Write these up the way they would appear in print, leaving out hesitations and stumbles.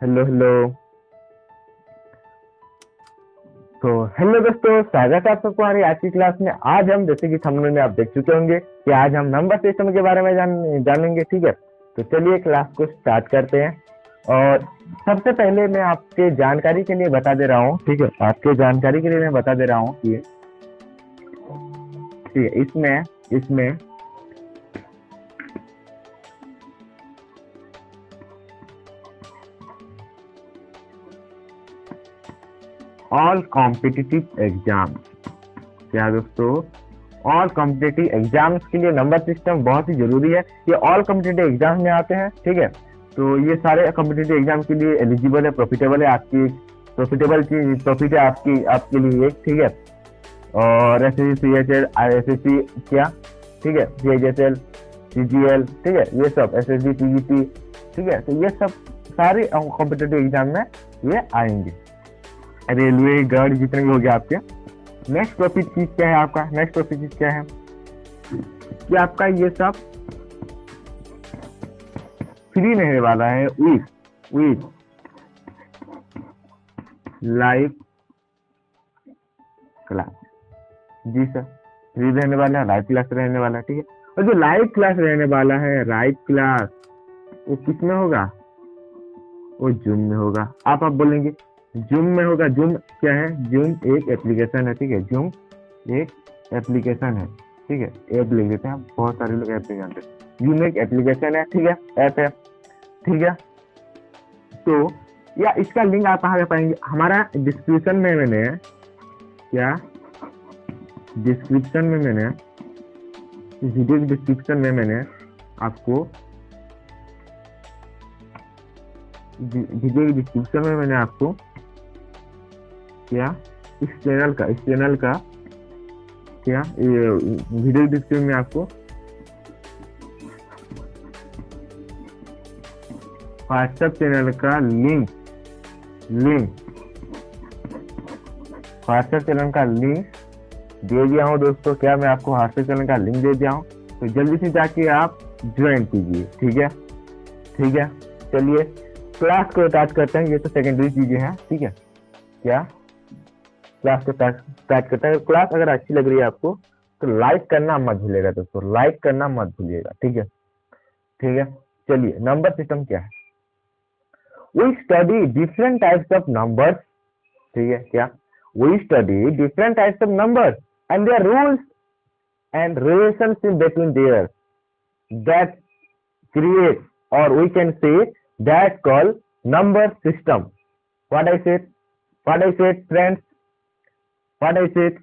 Hello hello. तो hello दोस्तों, स्वागत है आप सबको हमारी आज की क्लास में। आज हम जैसे कि थंबनेल में आप देख चुके होंगे कि आज हम नंबर सिस्टम के बारे में जानेंगे। ठीक है, तो चलिए क्लास को स्टार्ट करते हैं। और सबसे पहले मैं आपके जानकारी के लिए बता दे रहा हूँ, ठीक है, आपके जानकारी के लिए मैं बता दे रहा हूँ कि ठीक है, इसमें इसमें ऑल कॉम्पिटिटिव एग्जाम, क्या दोस्तों, ऑल कॉम्पिटिटिव एग्जाम्स के लिए नंबर सिस्टम बहुत ही जरूरी है। ये ऑल कॉम्पिटिटिव एग्जाम में आते हैं। ठीक है, तो ये सारे कॉम्पिटिटिव एग्जाम के लिए एलिजिबल है, प्रॉफिटेबल है। आपकी प्रॉफिटेबल चीज प्रॉफिट है आपके लिए एक। ठीक है, और एसएससी सीएचएल आईएसएससी क्या, ठीक है, सीएचएल सीजीएल, ठीक है, ये सब एसएससी टीजीटी, ठीक है, तो ये सब सारे कॉम्पिटिटिव एग्जाम में ये आएंगे। रेलवे गार्ड जितने भी हो गए आपके। नेक्स्ट टॉपिक चीज क्या है आपका, नेक्स्ट टॉपिक चीज क्या है कि आपका ये सब फ्री रहने वाला है विथ लाइव क्लास। जी सर, फ्री रहने वाला है, लाइव क्लास रहने वाला है। ठीक है, और जो लाइव क्लास रहने वाला है, लाइव क्लास, वो किस में होगा, वो जूम में होगा। आप बोलेंगे जूम में होगा। जूम क्या है, जूम एक एप्लीकेशन है। ठीक है, जूम एक एप्लीकेशन है। ठीक है, ऐप लिख देते हैं, बहुत सारे लोग ऐप नहीं जानते। जूम एक एप्लीकेशन है, ठीक है, ऐप है। ठीक है, तो या इसका लिंक आप कहाँ पे पाएंगे, हमारा डिस्क्रिप्शन में मैंने क्या, डिस्क्रिप्शन में मैंने, वीडियो की डिस्क्रिप्शन में मैंने आपको, वीडियो की डिस्क्रिप्शन में मैंने आपको क्या, इस चैनल का क्या, वीडियो डिस्क्रिप्शन में आपको व्हाट्सएप चैनल का व्हाट्सएप चैनल का लिंक दे दिया हूँ दोस्तों। क्या मैं आपको व्हाट्सएप चैनल का लिंक दे दिया हूँ, तो जल्दी से जाके आप ज्वाइन कीजिए। ठीक है, ठीक है, चलिए क्लास को स्टार्ट करते हैं। ये तो सेकेंडरी चीजें हैं। ठीक है, क्या क्लास को स्टार्ट करते हैं। क्लास अगर अच्छी लग रही है आपको तो लाइक करना मत भूलिएगा दोस्तों, लाइक करना मत भूलिएगा। ठीक है, ठीक है, चलिए नंबर सिस्टम क्या है। We study different types of numbers. ठीक है, क्या, we study different types of numbers and their rules and relationship between their that create, और we can say that call number system. What I said friends, what I said,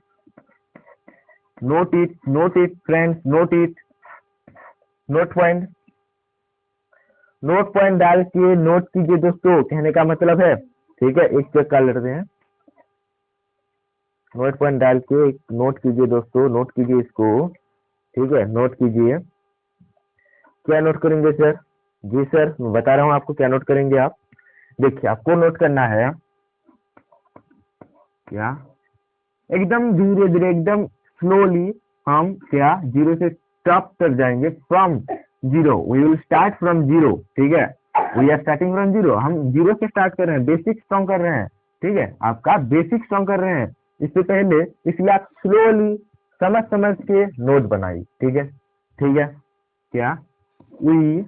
note it friends, note it, note point डाल के note कीजिए दोस्तों, कहने का मतलब है। ठीक है, एक चेक कर लेते हैं, नोट पॉइंट डाल के नोट कीजिए दोस्तों, नोट कीजिए इसको। ठीक है, नोट कीजिए। क्या नोट करेंगे सर? जी सर, मैं बता रहा हूँ आपको क्या नोट करेंगे आप। देखिए, आपको नोट करना है क्या, एकदम धीरे धीरे, एकदम स्लोली हम क्या जीरो से टॉप तक जाएंगे। From zero, we will start from zero. ठीक है, we are starting from zero, हम जीरो से स्टार्ट कर रहे हैं, बेसिक स्ट्रॉन्ग कर रहे हैं। ठीक है, आपका बेसिक स्ट्रॉन्ग कर रहे हैं इससे पहले, इसलिए आप स्लोली समझ के नोट बनाइए। ठीक है, ठीक है, क्या, वी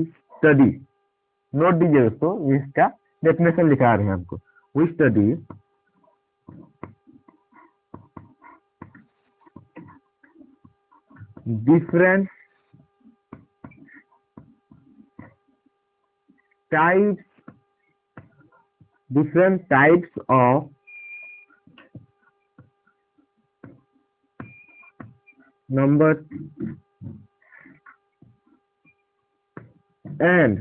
स्टडी, नोट दीजिए दोस्तों, इसका डेफिनेशन लिखा रहे हैं हमको। We study different types of numbers and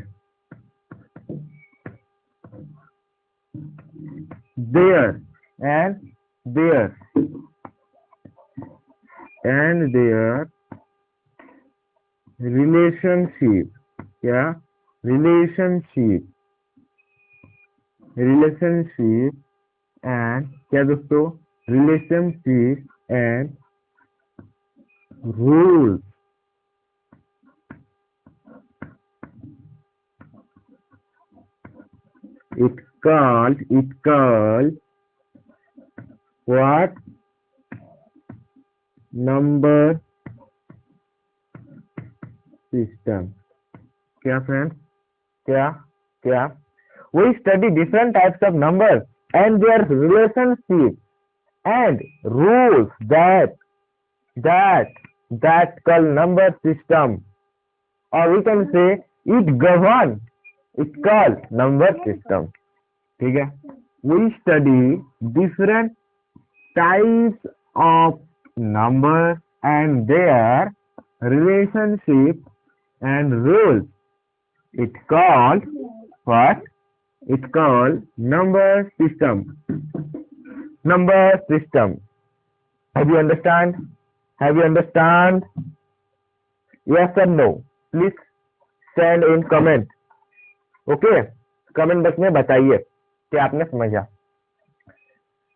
their relationship, क्या, relationship and क्या दोस्तों, relationship and rules it called what? Number system. क्या फ्रेंड्स? क्या क्या we study different types of numbers and their relationship and rules that call number system, or we can say it govern, it called number system. ठीक है, we study different types of numbers and their relationship and rules. It called what? It called number system. Number system. Have you understand? Have you understand? Yes or no? Please send in comment. Okay? Comment box में बताइए कि आपने समझा।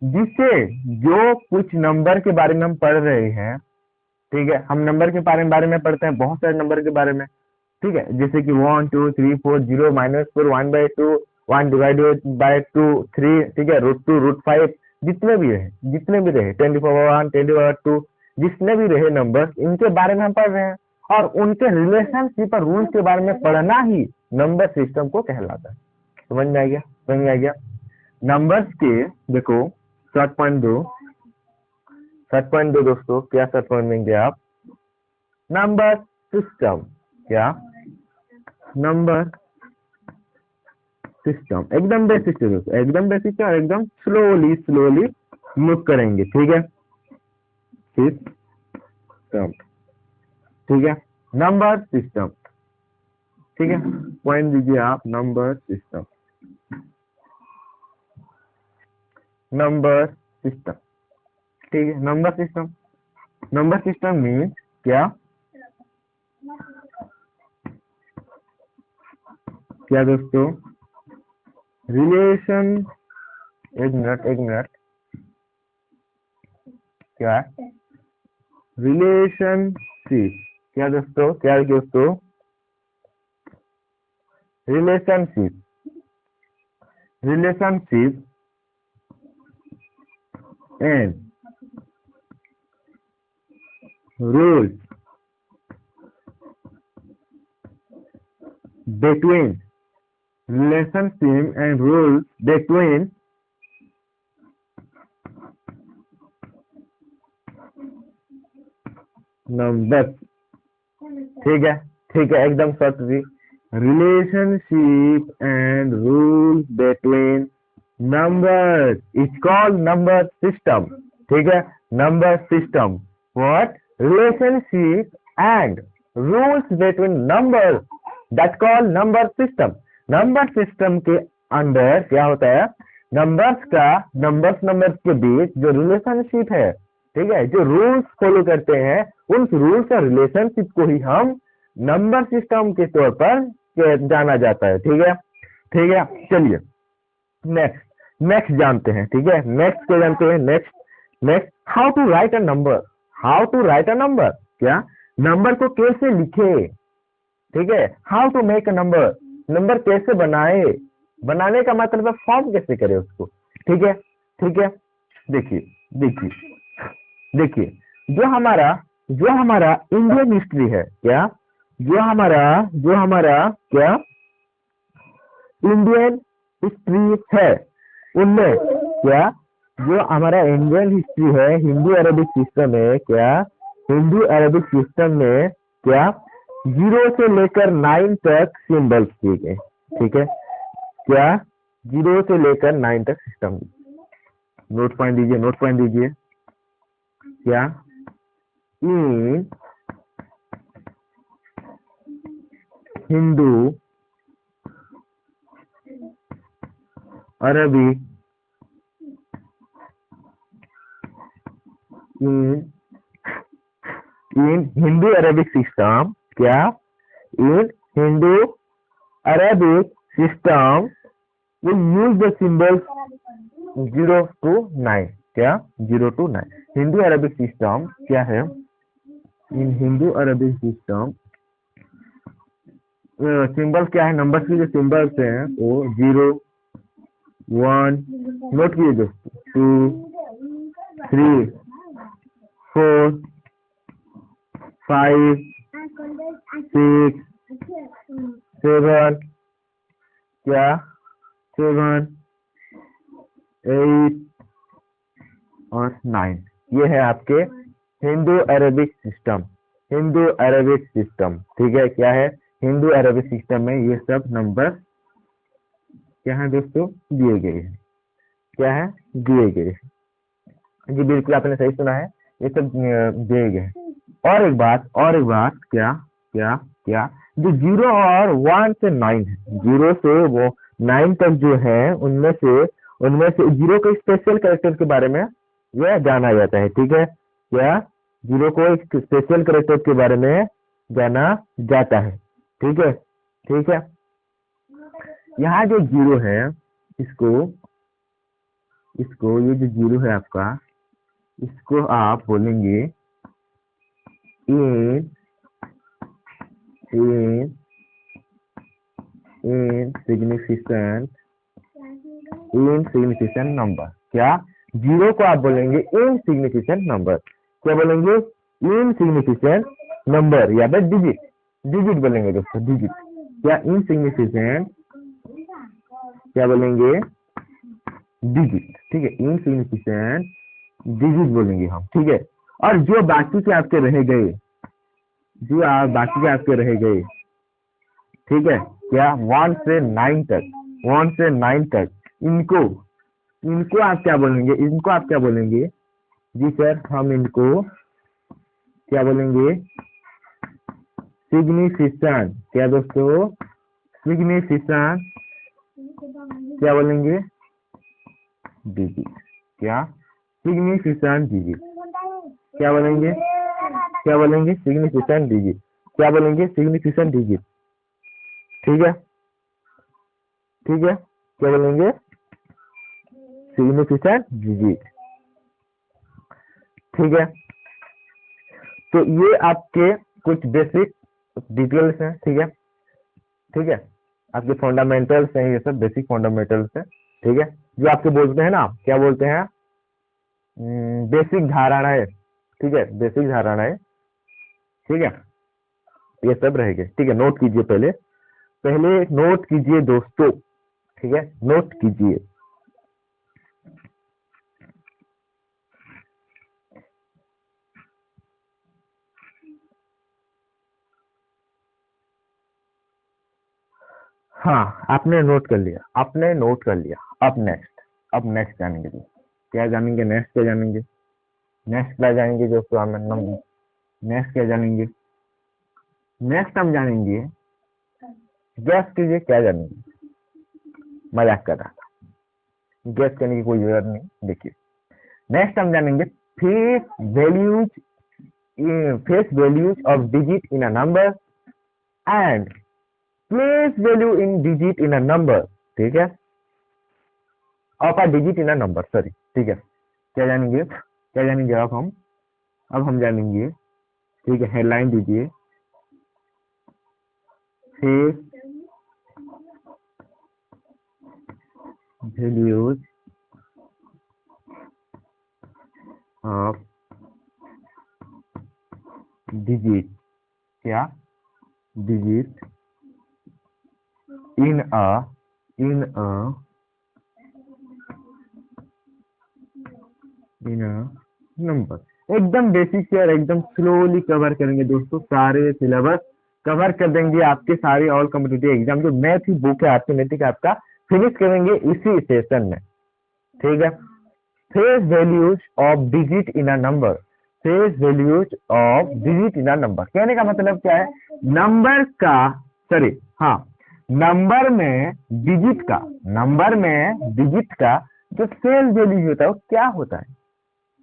जिससे जो कुछ number के बारे में हम पढ़ रहे हैं, ठीक है, हम नंबर के बारे में पढ़ते हैं, बहुत सारे नंबर के बारे में, ठीक है, जैसे कि 1 2 3 4 0 -4 1/2 1 डिवाइडेड बाय 2 3, ठीक है, √2 √5 जितने भी रहे 10 to power 1 10 to power 2 जितने भी रहे नंबर, इनके बारे में हम पढ़ रहे हैं और उनके रिलेशनशिप और रूल्स के बारे में पढ़ना ही नंबर सिस्टम को कहलाता है। समझ में आ गया? समझ में आ गया? नंबर्स के देखो शॉर्ट पॉइंट दो दोस्तों, क्या शॉर्ट पॉइंट देंगे आप? Number system. क्या? Number system. एकदम बेसिक है दोस्तों, एकदम बेसिक है और एकदम स्लोली मूव करेंगे, ठीक है? सिस्टम, ठीक है, नंबर सिस्टम, ठीक है, पॉइंट दीजिए आप, नंबर सिस्टम, नंबर सिस्टम, ठीक है, number system. Number system means क्या? क्या दोस्तों? रिलेशन, एक मिनट, क्या? रिलेशनशिप। क्या दोस्तों? क्या है दोस्तों? Relationship and rules between relationship and rules between numbers, ठीक है, एकदम शॉर्ट जी। Relationship and rules between numbers is called number system, ठीक है, number system. What? Relationship and rules between numbers that call number system. Number system के अंदर क्या होता है? नंबर्स के बीच जो रिलेशनशिप है, ठीक है, जो रूल्स फॉलो करते हैं, उन रूल्स और रिलेशनशिप को ही हम नंबर सिस्टम के तौर पर जाना जाता है, ठीक है, चलिए नेक्स्ट जानते हैं, ठीक है, नेक्स्ट क्या जानते हैं? Next how to write a number. क्या? नंबर को कैसे लिखे, ठीक है, how to make a number कैसे बनाने का मतलब है फॉर्म कैसे करे उसको, ठीक है, देखिए जो हमारा इंडियन हिस्ट्री है, क्या? जो हमारा क्या इंडियन हिस्ट्री है, उनमें क्या, जो हमारा इंडियन हिस्ट्री है, हिंदू अरबिक सिस्टम है, क्या हिंदू अरबिक सिस्टम में क्या 0 से लेकर 9 तक सिंबल्स किए गए, ठीक है, क्या 0 से लेकर 9 तक सिस्टम। नोट पॉइंट दीजिए, क्या in Hindu Arabic in Hindu Arabic system, क्या in Hindu Arabic system will use the symbols 0 to 9, क्या 0 to 9। हिंदू अरबिक सिस्टम क्या है? इन हिंदू अरबिक सिस्टम सिंबल क्या है? नंबर्स की जो सिंबल्स हैं वो 0 1, नोट कीजिए दोस्तों, 2, 3, 4, 5, 6, 7, क्या 7, 8 और 9। ये है आपके Hindu Arabic system, Hindu Arabic system. ठीक है, क्या है हिंदू अरेबिक सिस्टम में ये सब नंबर क्या है दोस्तों, दिए गए हैं। क्या है, दिए गए हैं। जी बिल्कुल आपने सही सुना है, ये सब दिए गए हैं। और एक बात, क्या क्या क्या, जो 0 और 1 से 9 है, 0 से वो 9 तक जो है, उनमें से 0 के स्पेशल कैरेक्टर के बारे में यह जाना जाता है। ठीक है, क्या 0 को एक स्पेशल कैरेक्टर के बारे में जाना जाता है। ठीक है, ठीक है। यहाँ जो 0 है, इसको इसको ये जो 0 है आपका, इसको आप बोलेंगे इन इन इनसिग्निफिकेंट नंबर। क्या 0 को आप बोलेंगे इनसिग्निफिकेंट नंबर। क्या बोलेंगे, इनसिग्निफिकेंट नंबर या फिर डिजिट, डिजिट बोलेंगे दोस्तों, डिजिट। क्या इनसिग्निफिकेंट, क्या बोलेंगे, डिजिट। ठीक है, इनसिग्निफिकेंट डिजिट बोलेंगे हम। ठीक है, और जो बाकी के आपके रह गए, बाकी के आपके रह गए, ठीक है, क्या 1 से 9 तक, 1 से 9 तक, इनको आप क्या बोलेंगे, इनको आप क्या बोलेंगे जी सर, हम इनको क्या बोलेंगे, सिग्निफिकेंट। क्या दोस्तों, सिग्निफिकेंट क्या बोलेंगे, डिजिट। क्या सिग्निफिकेंट डिजिट, क्या बोलेंगे, क्या बोलेंगे, सिग्निफिकेंट डिजिट। क्या बोलेंगे, सिग्निफिकेंट डिजिट। ठीक है, ठीक है, क्या बोलेंगे, सिग्निफिकेंट डिजिट। ठीक है, तो ये आपके कुछ बेसिक डिटेल्स हैं। ठीक है, ठीक है, आपके फंडामेंटल्स हैं, ये सब बेसिक फंडामेंटल्स हैं। ठीक है, जो आपके बोलते हैं ना, क्या बोलते हैं, बेसिक धारणाएं। ठीक है, बेसिक धारणाएं। ठीक है, ये सब रहेंगे। ठीक है, नोट कीजिए, पहले पहले नोट कीजिए दोस्तों। ठीक है, नोट कीजिए। हाँ, आपने नोट कर लिया, आपने नोट कर लिया। अब नेक्स्ट जानेंगे जी, क्या जानेंगे, नेक्स्ट क्या जानेंगे, नेक्स्ट क्या जानेंगे दोस्तों, हम नेक्स्ट क्या जानेंगे, नेक्स्ट हम जानेंगे, गैस कीजिए क्या जानेंगे, मजाक कर रहा था, गैस करने की कोई जरूरत नहीं। देखिए, नेक्स्ट हम जानेंगे face values, face values of digit in a number and place value in digit in a number. ठीक है, of a digit in a number, sorry. ठीक है, क्या जानेंगे, क्या जानेंगे अब हम जानेंगे। ठीक है, हेडलाइन दीजिए, फेस वैल्यूज ऑफ डिजिट, क्या डिजिट इन अ नंबर। एकदम बेसिक से और एकदम स्लोली कवर करेंगे दोस्तों, सारे सिलेबस कवर कर देंगे। आपके सारे ऑल कॉम्पिटिटिव एग्जाम जो मैथ ही बुक है आपकी, मैथ आपका फिनिश करेंगे इसी सेशन में। ठीक है, face values of digit in a number, face values of digit in a number. कहने का मतलब क्या है, नंबर का, सॉरी, हाँ, नंबर में डिजिट का जो फेस वैल्यू होता है वो क्या होता है,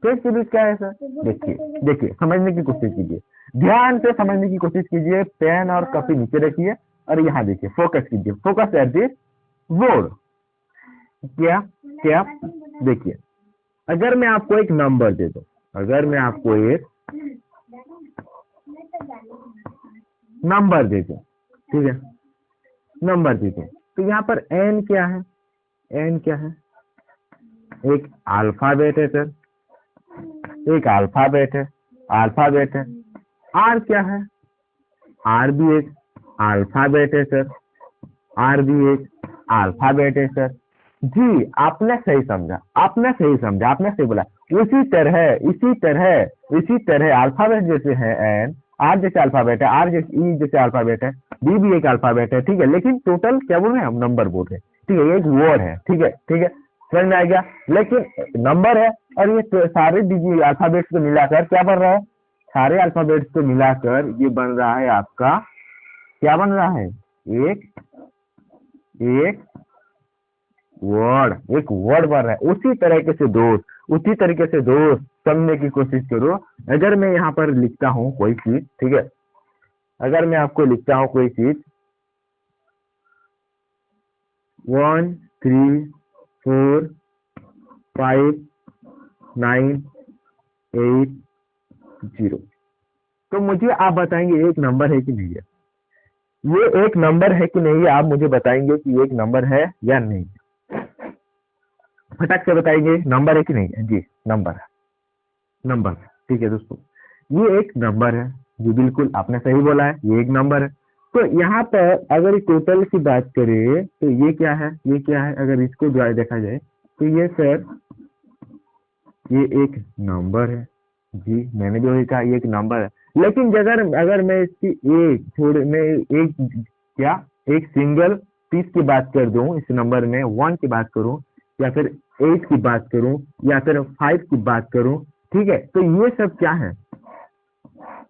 फेस वैल्यूज क्या है सर। देखिए देखिए, समझने की कोशिश कीजिए, ध्यान से समझने की कोशिश कीजिए। पेन और कॉपी नीचे रखिए और यहाँ देखिए, फोकस कीजिए, फोकस एट दिस बोर्ड। क्या क्या, देखिए, अगर मैं आपको एक नंबर दे दूं, अगर मैं आपको एक नंबर दे दूं, ठीक है, नंबर दे दूं, तो यहाँ पर एन क्या है, एन क्या है? एक अल्फाबेट है सर, एक अल्फाबेट है, अल्फाबेट है। आर क्या है? आर भी एक अल्फाबेट है सर, आर भी एक अल्फाबेट है सर। जी आपने सही समझा, आपने सही समझा, आपने सही बोला। उसी तरह इसी तरह इसी तरह अल्फाबेट जैसे है एन, आर जैसे अल्फाबेट है, आर जैसे ई जैसे अल्फाबेट है, बी भी एक अल्फाबेट है, ठीक है। लेकिन टोटल क्या बोल रहे हैं हम? नंबर बोल रहे हैं, ठीक है। ये एक वर्ड है, ठीक है, ठीक है, समझ में आ गया। लेकिन नंबर है और ये सारे डिजिट अल्फाबेट्स को मिलाकर क्या बन रहा है? सारे अल्फाबेट्स को मिलाकर ये बन रहा है आपका, क्या बन रहा है? एक एक वर्ड, एक वर्ड बन रहा है। उसी तरीके से दोस्त, उसी तरीके से दोस्त समझने की कोशिश करो। अगर मैं यहाँ पर लिखता हूँ कोई चीज, ठीक है, अगर मैं आपको लिखता हूँ कोई चीज 1 3 4 5 9 8 0, तो मुझे आप बताएंगे एक नंबर है कि नहीं है? ये एक नंबर है कि नहीं है? आप मुझे बताएंगे कि ये एक नंबर है या नहीं? फटाक से बताइए, नंबर है कि नहीं है? जी नंबर है, नंबर, ठीक है दोस्तों, ये एक नंबर है। जी बिल्कुल आपने सही बोला है, ये एक नंबर है। तो यहाँ पर अगर टोटल की बात करें तो ये क्या है? ये क्या है? अगर इसको देखा जाए तो ये सर, ये एक नंबर है। जी मैंने भी वही कहा, ये एक नंबर है। लेकिन अगर अगर मैं इसकी एक थोड़े मैं एक क्या एक सिंगल पीस की बात कर दूं, इस नंबर में 1 की बात करूं, या फिर 8 की बात करूं, या फिर 5 की बात करूं, ठीक है, तो ये सब क्या है?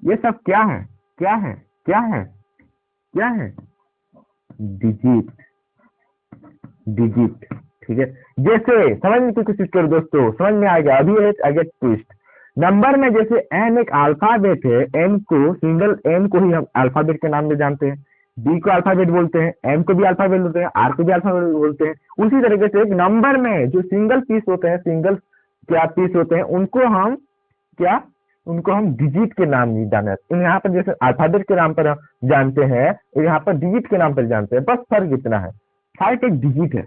ये सब क्या है? क्या है? क्या है? क्या है? डिजिट, डिजिट, ठीक है। जैसे समझने की कोशिश करो दोस्तों, समझ में आ गया? अभी एक आगे ट्विस्ट, नंबर में जैसे एन एक अल्फाबेट है, एन को सिंगल एन को ही हम अल्फाबेट के नाम में जानते हैं, बी को अल्फाबेट बोलते हैं, एम को भी अल्फाबेट बोलते हैं, आर को भी अल्फाबेट बोलते हैं। उसी तरीके से एक नंबर में जो सिंगल पीस होते हैं, सिंगल क्या पीस होते हैं, उनको हम क्या, उनको हम डिजिट के नाम नहीं जाने, यहाँ पर जैसे अल्फाबेट के नाम पर हम जानते हैं, यहाँ पर डिजिट के नाम पर जानते हैं। बस फर्क इतना है, फर्क एक डिजिट है,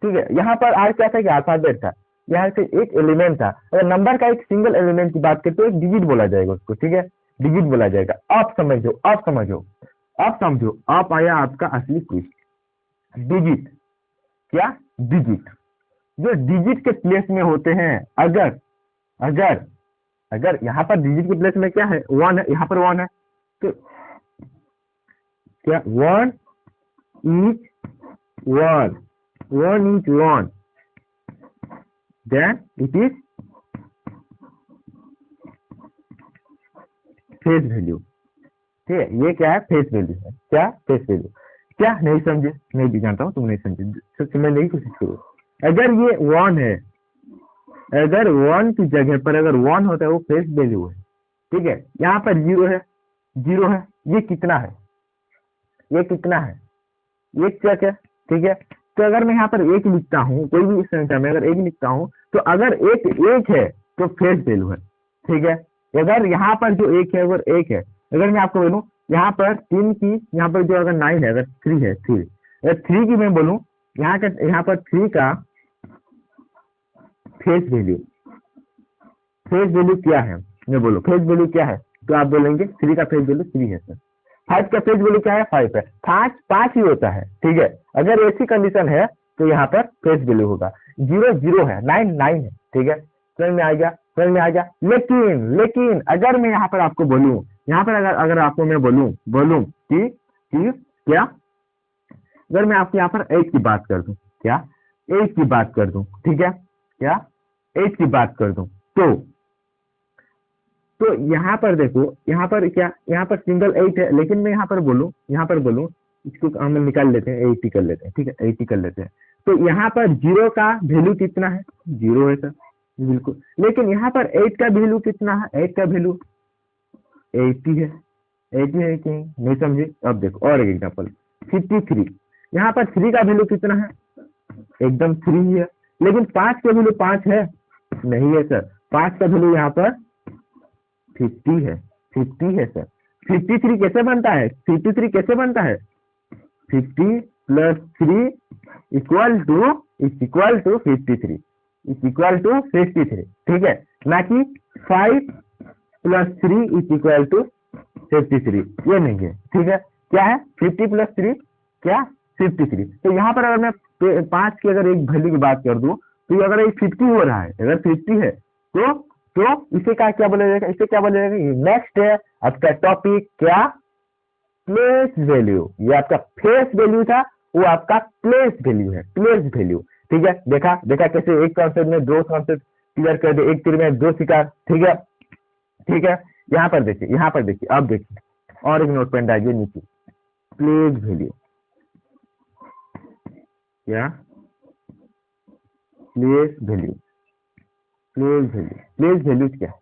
ठीक है। यहाँ पर आर क्या था कि अल्फाबेट था, यहाँ से एक एलिमेंट था। अगर नंबर का एक सिंगल एलिमेंट की बात करें तो एक डिजिट बोला जाएगा उसको, ठीक है, डिजिट बोला जाएगा। अब समझो, अब समझो, अब समझो, अब आया आपका असली ट्विस्ट। डिजिट क्या? डिजिट जो डिजिट के प्लेस में होते हैं, अगर अगर अगर यहाँ पर डिजिट के प्लेस में क्या है? 1 है, यहाँ पर 1 है, तो क्या 1 each 1, 1 each 1, then it is face value, ठीक है। ये क्या है? फेस वैल्यू है। क्या? Face value. क्या नहीं समझे? नहीं भी जानता हूँ, तुम नहीं समझे, समझने की कोशिश करो। अगर ये 1 है, अगर 1 की जगह पर अगर 1 होता है, वो फेस वैल्यू है, ठीक है। यहाँ पर 0 है, 0 है, ये कितना है? ये कितना है? ये चेक है, ठीक है। तो अगर मैं यहाँ पर 1 लिखता हूँ, कोई भी संख्या में अगर 1 लिखता हूँ, तो अगर 1 है तो फेस वैल्यू है, ठीक है। अगर यहाँ पर जो 1 है अगर 1 है, अगर मैं आपको बोलूँ यहाँ पर 3 की, यहाँ पर जो अगर 9 है, अगर 3 है, 3 अगर 3 की मैं बोलूँ, यहाँ पर 3 का फेस वैल्यू, फेस वैल्यू क्या है? मैं बोलूँ फेस वैल्यू क्या है, तो आप बोलेंगे 3 का फेस वैल्यू 3 है सर। 5 का फेस वैल्यू क्या है? 5 है। 5 ही होता है, ठीक है। अगर ऐसी कंडीशन है तो यहाँ पर फेस वैल्यू होगा। 0 0 है, 9 9 है, ठीक है। समझ में आ गया? समझ में आ गया। लेकिन अगर मैं यहाँ पर आपको बोलूँ, यहाँ पर अगर आपको मैं बोलूँ कि क्या, अगर मैं आपको यहाँ पर 8 की बात कर दूं, क्या 8 की बात कर दूं, ठीक है, क्या 8 की बात कर दूं, तो यहाँ पर देखो, यहाँ पर क्या, यहाँ पर सिंगल 8 है, लेकिन मैं यहाँ पर बोलूँ इसको हम निकाल लेते हैं, 80 कर लेते हैं, ठीक है, 80 कर लेते हैं। तो यहाँ पर 0 का वैल्यू कितना है? 0 है सर, बिल्कुल। लेकिन यहाँ पर 8 का वैल्यू कितना है? 8 का वैल्यू 80 है, 80 है कि नहीं समझे? अब देखो और एक एग्जाम्पल, 53, यहाँ पर 3 का वैल्यू कितना है? एकदम 3 ही है। लेकिन 5 का वैल्यू 5 है? नहीं है सर, 5 का वैल्यू यहाँ पर 50 है, 50 है सर। 53 कैसे बनता है? 53 कैसे बनता है? 50 + 3 equal to 53, is equal to 53, ठीक है, ना कि 5 प्लस 3 इज इक्वल टू 53, ये नहीं है, ठीक है। क्या है 50 प्लस 3 क्या 53। तो यहाँ पर अगर मैं 5 की अगर एक वैल्यू की बात कर दूं तो अगर ये 50 हो रहा है, अगर 50 है तो इसे क्या बोला जाएगा, इसे क्या बोला जाएगा। नेक्स्ट है आपका टॉपिक क्या, प्लेस वैल्यू। ये आपका फेस वैल्यू था, वो आपका प्लेस वैल्यू है, प्लेस वैल्यू, ठीक है। देखा कैसे एक कॉन्सेप्ट में दो कॉन्सेप्ट क्लियर कर दे, एक तीर में दो शिकार, ठीक है, ठीक है। यहाँ पर देखिए, अब देखिए और एक नोट पेन डालिए नीचे, प्लेस वैल्यू क्या, प्लेस वैल्यू, प्लेस वैल्यूज क्या है,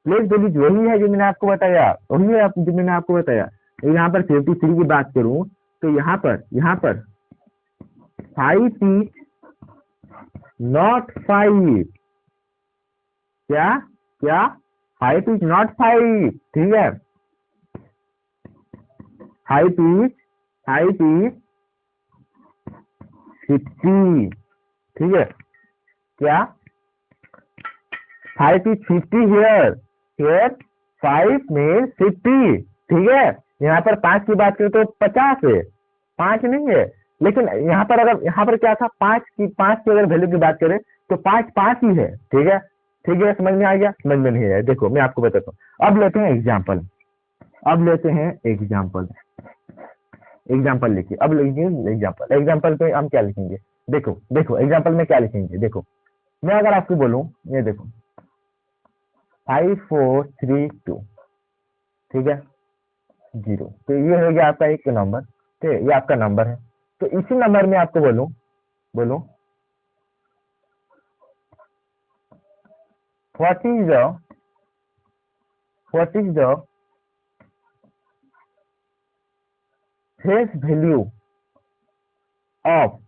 प्लेस वैल्यूज वही है जो मैंने आपको बताया, वही है जो मैंने आपको बताया। यहाँ पर 53 की बात करूं तो यहाँ पर 5 इज नॉट 5, क्या 5 इज नॉट 5, ठीक है। 5 इज 50, ठीक है। क्या 5 इज 50 हियर 5 में 50, ठीक है। यहाँ पर 5 की बात करें तो 50 है, 5 नहीं है। लेकिन यहाँ पर क्या था, 5 की अगर वैल्यू की बात करें तो 5 ही है, ठीक है, समझ में आ गया, समझ में नहीं आया। देखो मैं आपको बताता हूँ। अब लेते हैं एग्जाम्पल लिखिए। अब लिखिए एग्जाम्पल पे हम क्या लिखेंगे, देखो एग्जाम्पल में क्या लिखेंगे। देखो मैं अगर आपको बोलूं, ये देखो 5 4 3 2, ठीक है, 0, तो ये हो गया आपका एक नंबर, ठीक है, ये आपका नंबर है। तो इसी नंबर में आपको बोलो what is the face value of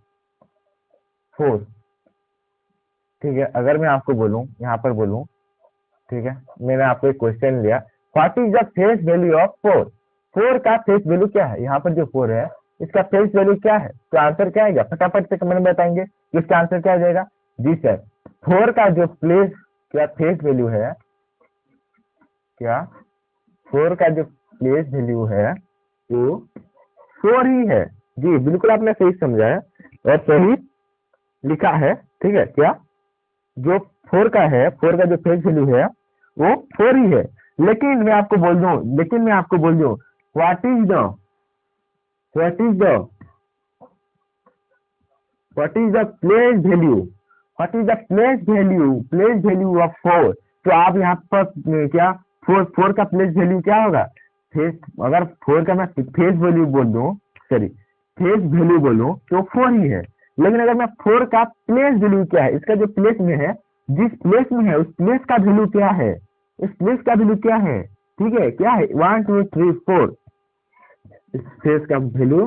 4, ठीक है। अगर मैं आपको बोलूं, यहाँ पर बोलूं, ठीक है, मैंने आपको एक क्वेश्चन लिया, what is the face value of 4 का फेस वैल्यू क्या है। यहाँ पर जो 4 है इसका फेस वैल्यू क्या है, तो आंसर क्या आएगा, फटाफट से कमेंट में बताएंगे इसका आंसर क्या आ जाएगा। जी सर, 4 का जो फेस वैल्यू है, क्या 4 का जो प्लेस वैल्यू है वो 4 ही है। जी बिल्कुल आपने सही समझा है और सही लिखा है, ठीक है। क्या जो 4 का जो फेस वैल्यू है वो 4 ही है। लेकिन मैं आपको बोल दूं what is the place value of 4। तो आप यहाँ पर क्या 4 का प्लेस वैल्यू क्या होगा, अगर 4 का मैं फेस वैल्यू बोलूं तो 4 ही है। लेकिन अगर मैं 4 का प्लेस वैल्यू क्या है, इसका जो प्लेस में है, जिस प्लेस में है उस प्लेस का वैल्यू क्या है, ठीक है, क्या है 1 2 3 4, इस प्लेस का वैल्यू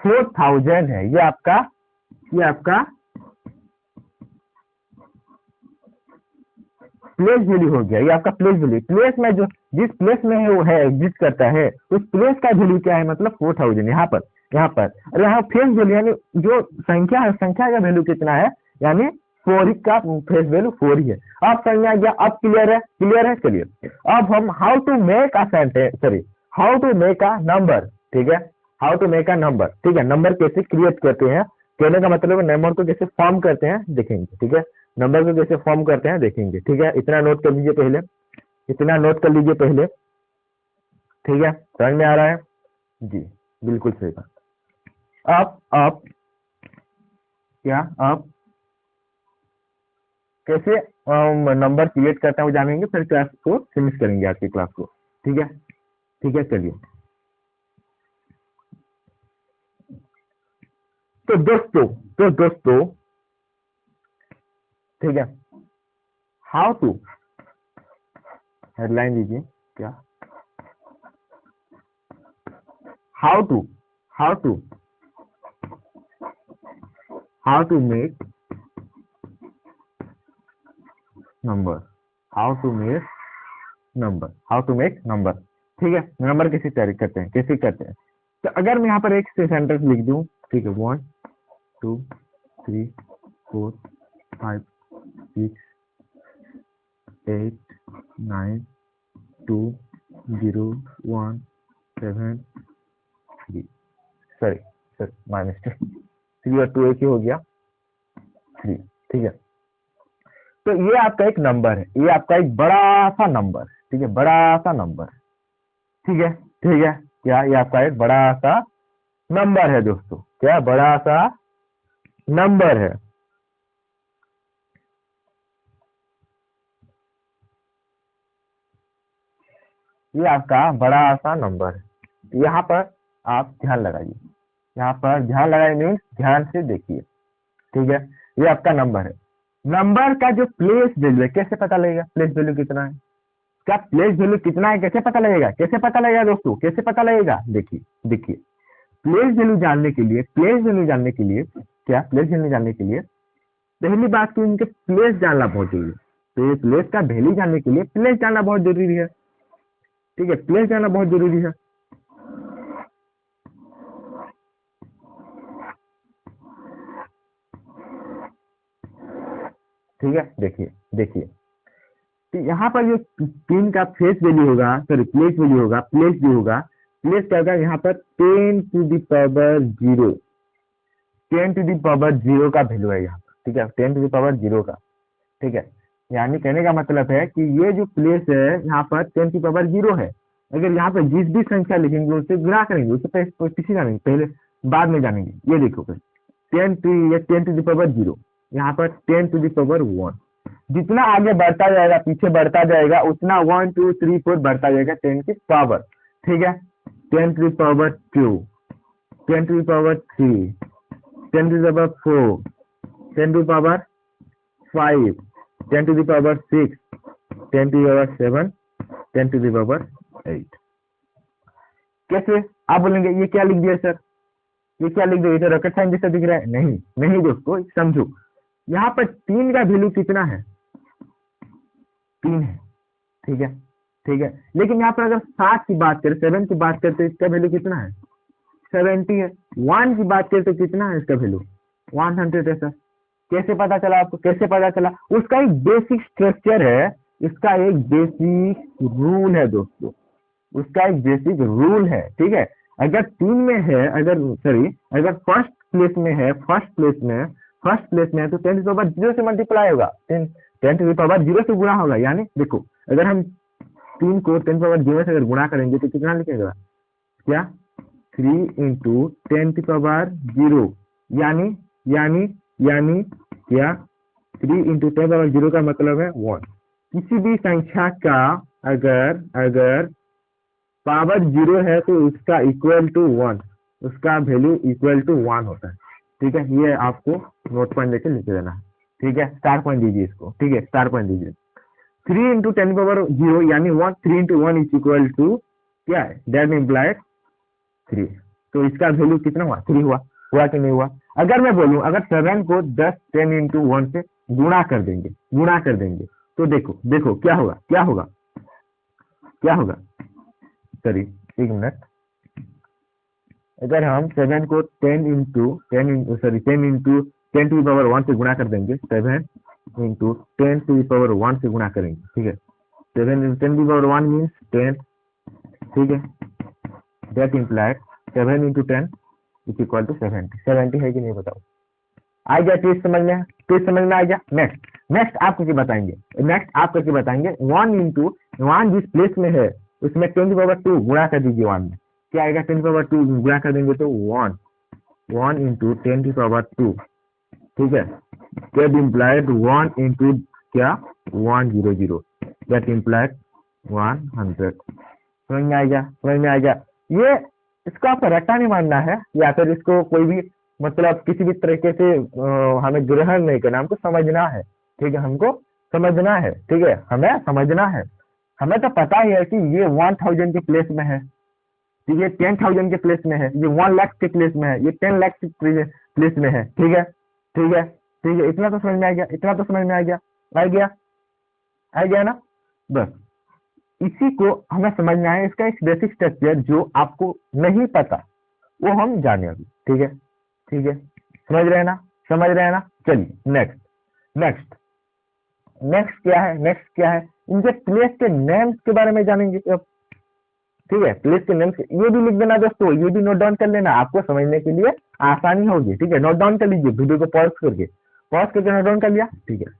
4000 है। ये आपका प्लेस वैल्यू हो गया, ये आपका प्लेस वैल्यू। प्लेस में जो जिस प्लेस में है वो है एग्जिस्ट करता है, उस प्लेस का वैल्यू क्या है, मतलब 4000 यहाँ पर। और यहाँ फेस वैल्यू यानी जो संख्या है, संख्या का वैल्यू कितना है, यानी 4 का फेस वैल्यू 4 ही है। अब समझ में आ गया, अब क्लियर है। चलिए अब हम how to make a number, ठीक है, ठीक है, नंबर कैसे क्रिएट करते हैं, कहने का मतलब नंबर को कैसे फॉर्म करते हैं देखेंगे, ठीक है, नंबर को कैसे फॉर्म करते हैं देखेंगे, ठीक है। इतना नोट कर लीजिए पहले, ठीक है, समझ में आ रहा है जी, बिल्कुल सही बात। अब कैसे नंबर क्रिएट करते हैं वो जानेंगे, फिर क्लास को फिनिश करेंगे आज की क्लास को, ठीक है। चलिए तो दोस्तों ठीक है, हाउ टू हेडलाइन दीजिए, क्या हाउ टू मेक नंबर, ठीक है। नंबर कैसे करते हैं, तो अगर मैं यहाँ पर एक सेंटेंस लिख दूं, ठीक है, 1 2 3 4 5 6 8 9 2 0 1 7 3, सॉरी सर माय मिस्टेक, 3 और 2 एक ही हो गया, 3, ठीक है। तो ये आपका एक नंबर है, ये आपका एक बड़ा सा नंबर, ठीक है, बड़ा सा नंबर, ठीक है, ठीक है, क्या ये आपका एक बड़ा सा नंबर है दोस्तों, क्या बड़ा सा नंबर है। ये आपका बड़ा सा नंबर है। यहाँ पर आप ध्यान लगाइए, यहाँ पर ध्यान लगाइए मीन्स ध्यान से देखिए, ठीक है। ये आपका नंबर है, नंबर का जो प्लेस वैल्यू है कैसे पता लगेगा, प्लेस वैल्यू कितना है, क्या प्लेस वैल्यू कितना है कैसे पता लगेगा, कैसे पता लगेगा दोस्तों, कैसे पता लगेगा, देखिए देखिए, प्लेस वैल्यू जानने के लिए, प्लेस वैल्यू जानने के लिए, क्या प्लेस वैल्यू जानने के लिए पहली बात की इनके प्लेस जानना बहुत जरूरी है। तो ये प्लेस का वैल्यू जानने के लिए प्लेस जानना बहुत जरूरी है, ठीक है, प्लेस जानना बहुत जरूरी है। ठीक है, देखिए देखिए, तो यहाँ पर जो पिन का फेस वैल्यू होगा, सॉरी प्लेस वैल्यू होगा, प्लेस जो होगा, प्लेस क्या होगा, यहाँ पर 10 to the power 0, 10 to the power 0 का वैल्यू है यहाँ पर, ठीक है, 10 to the power 0 का, ठीक है। यानी कहने का मतलब है कि ये जो प्लेस है यहाँ पर 10 की पावर 0 है, अगर यहाँ पर जिस भी संख्या लिखेंगे उससे गुणा करेंगे, उससे किसी जानेंगे पहले, बाद में जानेंगे, ये देखो 10 to the power 0, यहाँ पर 10 to the power 1, जितना आगे बढ़ता जाएगा, पीछे बढ़ता जाएगा, उतना 1 2 3 4 बढ़ता जाएगा 10 की पावर, ठीक है। 10 to the power 2, 10 to the power 3, 10 to the power 4, 10 to the power 5, 10 to the power 6, 10 to the power 7, 10 to the power 8। कैसे आप बोलेंगे ये क्या लिख दिया सर, ये क्या लिख दिया, ये तो रॉकेट साइन जैसा दिख रहा है, नहीं नहीं दोस्तों समझो, यहाँ पर 3 का वैल्यू कितना है, 3 है, ठीक है, ठीक है, लेकिन यहाँ पर अगर 7 की बात करें, 7 की बात करते इसका वैल्यू कितना है, 70 है। 1 की बात करें तो कितना है इसका वैल्यू, 100 है सर। कैसे पता चला आपको, कैसे पता चला, उसका एक बेसिक स्ट्रक्चर है, इसका एक बेसिक रूल है दोस्तों, उसका एक बेसिक रूल है, ठीक है। अगर 3 में है, अगर सॉरी अगर फर्स्ट प्लेस में है, फर्स्ट प्लेस में है तो 10 टू द पावर 0 से मल्टीप्लाई होगा, 10 टू द पावर 0 से गुणा होगा। यानी देखो अगर हम 3 को 10 पावर 0 से अगर गुणा करेंगे तो कितना लिखेगा, क्या 3 इंटू 10 टू पावर 0, यानी क्या 3 इंटू 10 पावर 0 का मतलब है 1। किसी भी संख्या का अगर पावर 0 है तो उसका इक्वल टू 1, उसका वैल्यू इक्वल टू 1 होता है, ठीक है। ये आपको नोट पॉइंट लेके लिख देना है, ठीक है, स्टार पॉइंट दीजिए इसको, ठीक है, स्टार पॉइंट दीजिए। 3 इंटू 10 पावर 0 यानी 1, 3 इंटू 1 इज इक्वल टू क्या है, दैट इम्प्लाइड 3। तो इसका वैल्यू कितना हुआ, 3 हुआ कि नहीं हुआ। अगर मैं बोलूं अगर 7 को 10 इंटू 1 से गुणा कर देंगे तो देखो क्या होगा, सॉरी एक मिनट, अगर हम 7 को 10 इंटू 10 टू पावर 1 से गुणा कर देंगे, 7 इंटू 10 टू पावर 1 से गुणा करेंगे, ठीक है, 7 इंटू 10 टू पावर 1 मीन्स 10, ठीक है, that implied 7 into 10 is equal to 70 है कि नहीं बताओ, आ गया ट्विस्ट समझ में आ गया। नेक्स्ट आप करके बताएंगे 1 इंटू 1 जिस प्लेस में है उसमें 10 टू पावर 2 गुणा कर दीजिए 1 में, क्या आएगा, 10 टू पावर 2 गुणा कर देंगे तो 1 इंटू 10 टू पावर 2, ठीक है, दैट इम्प्लाइड 1 इंटू क्या 100, दैट इम्प्लाइड 100। समझ में आ गया। ये इसको आपको रट्टा नहीं मानना है या फिर इसको कोई भी मतलब किसी भी तरीके से हमें ग्रहण नहीं करना, हमको समझना है, ठीक है, हमको समझना है, ठीक है, हमें समझना है। हमें तो पता ही है कि ये 1000 के प्लेस में है, ठीक है, 10,000 के प्लेस में है, ये 1 लाख के प्लेस में है, ये 10 लाख के प्लेस में है, ठीक है, इतना तो समझ में आ गया ना। बस इसी को हमें समझना है, इसका एक बेसिक स्ट्रक्चर जो आपको नहीं पता वो हम जाने अभी, ठीक ठीक है, समझ रहे हैं ना, समझ रहे हैं ना। चलिए नेक्स्ट, नेक्स्ट नेक्स्ट क्या है, नेक्स्ट क्या है, इनके प्लेस के नेम्स के बारे में जानेंगे अब। ठीक है, प्लेस के नेम्स, ये भी लिख देना दोस्तों, ये भी नोट डाउन कर लेना, आपको समझने के लिए आसानी होगी। ठीक है, नोट डाउन कर लीजिए, वीडियो को पॉज करके नोट डाउन कर लिया। ठीक है,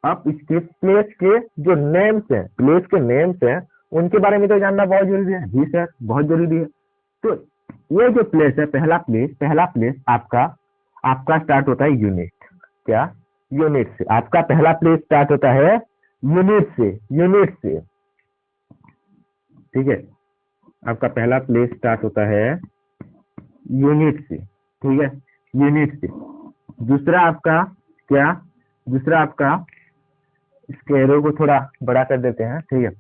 अब इसके प्लेस के जो नेम्स हैं, प्लेस के नेम्स हैं, उनके बारे में तो जानना बहुत जरूरी है। जी सर, बहुत जरूरी है। तो ये जो प्लेस है, पहला प्लेस आपका आपका स्टार्ट होता है यूनिट, क्या, यूनिट से। आपका पहला प्लेस स्टार्ट होता है यूनिट से, यूनिट से। ठीक है, आपका पहला प्लेस स्टार्ट होता है यूनिट से। ठीक है, यूनिट से। दूसरा आपका क्या, दूसरा आपका, इसके एरो को थोड़ा बड़ा कर देते हैं। ठीक है,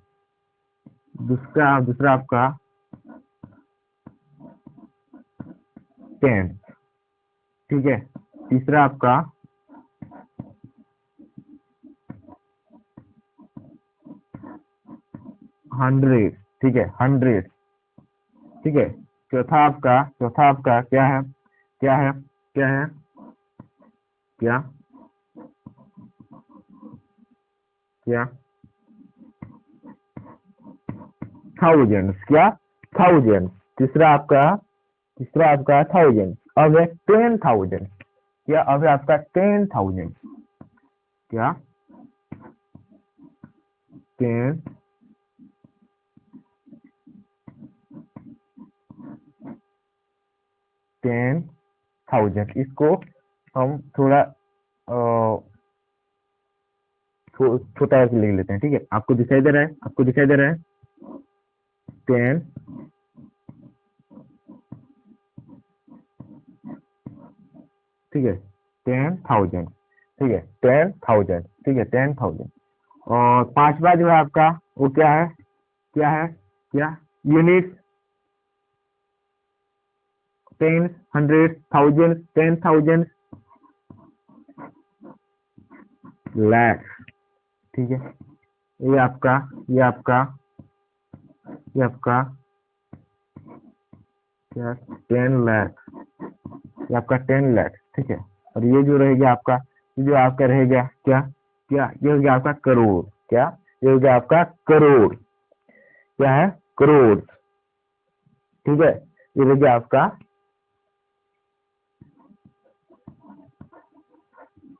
दूसरा दूसरा आपका 10। ठीक है, तीसरा आपका 100। ठीक है, 100। ठीक है, चौथा आपका क्या है, क्या है, क्या है, क्या, क्या, थाउजेंड्स, क्या, थाउजेंड। तीसरा आपका 1000। अब है 10,000, क्या, अब है आपका 10,000, क्या, 10, 10,000। इसको हम थोड़ा छोटा करके लिख लेते हैं। ठीक है, आपको दिखाई दे रहा है, आपको दिखाई दे रहा है 10, ठीक है, 10,000। ठीक है, 10,000। ठीक है, 10,000। और पांचवा जो है आपका, वो क्या है, क्या है, क्या, यूनिट, 10, 100, 1000, 10,000, लाख। ठीक है, ये आपका, ये आपका, ये आपका क्या, 10 लाख, ये आपका 10 लाख। ठीक है, और ये जो रहेगा आपका, ये जो आपका रहेगा क्या, क्या, ये हो गया आपका करोड़, क्या, ये हो गया आपका करोड़, क्या है, करोड़। ठीक है, ये हो गया आपका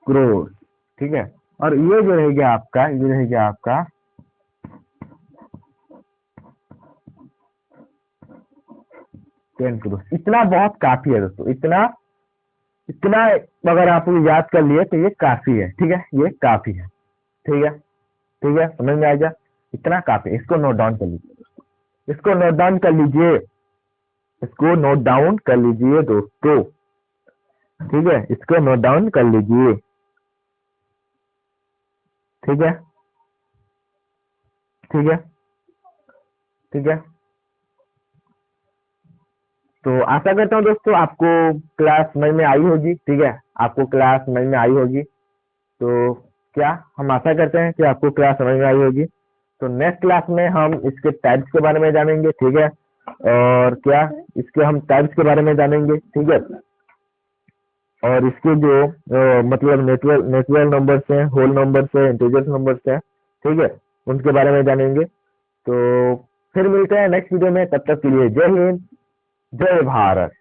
करोड़। ठीक है, और ये जो रहेगा आपका, ये रहेगा आपका 10 करोड़। इतना बहुत काफी है दोस्तों, इतना इतना अगर आप याद कर लिए तो ये काफी है। ठीक है, ये काफी है। ठीक है, ठीक है, समझ में आ गया, इतना काफी। इसको नोट डाउन कर लीजिए दोस्तों, इसको नोट डाउन कर लीजिए, इसको नोट डाउन कर लीजिए दोस्तों। ठीक है, इसको नोट डाउन कर लीजिए। ठीक है, ठीक है, ठीक है। तो आशा करता हूँ दोस्तों आपको क्लास समझ में आई होगी। ठीक है, आपको क्लास समझ में आई होगी। तो क्या, हम आशा करते हैं कि आपको क्लास समझ में आई होगी। तो नेक्स्ट क्लास में हम इसके टाइप्स के बारे में जानेंगे। ठीक है, और क्या, इसके हम टाइप्स के बारे में जानेंगे। ठीक है, और इसके जो मतलब नेचुरल नंबर्स हैं, होल नंबर्स है, इंटीजर्स नंबर्स है, ठीक है, उनके बारे में जानेंगे। तो फिर मिलते हैं नेक्स्ट वीडियो में, तब तक के लिए जय हिंद, जय भारत।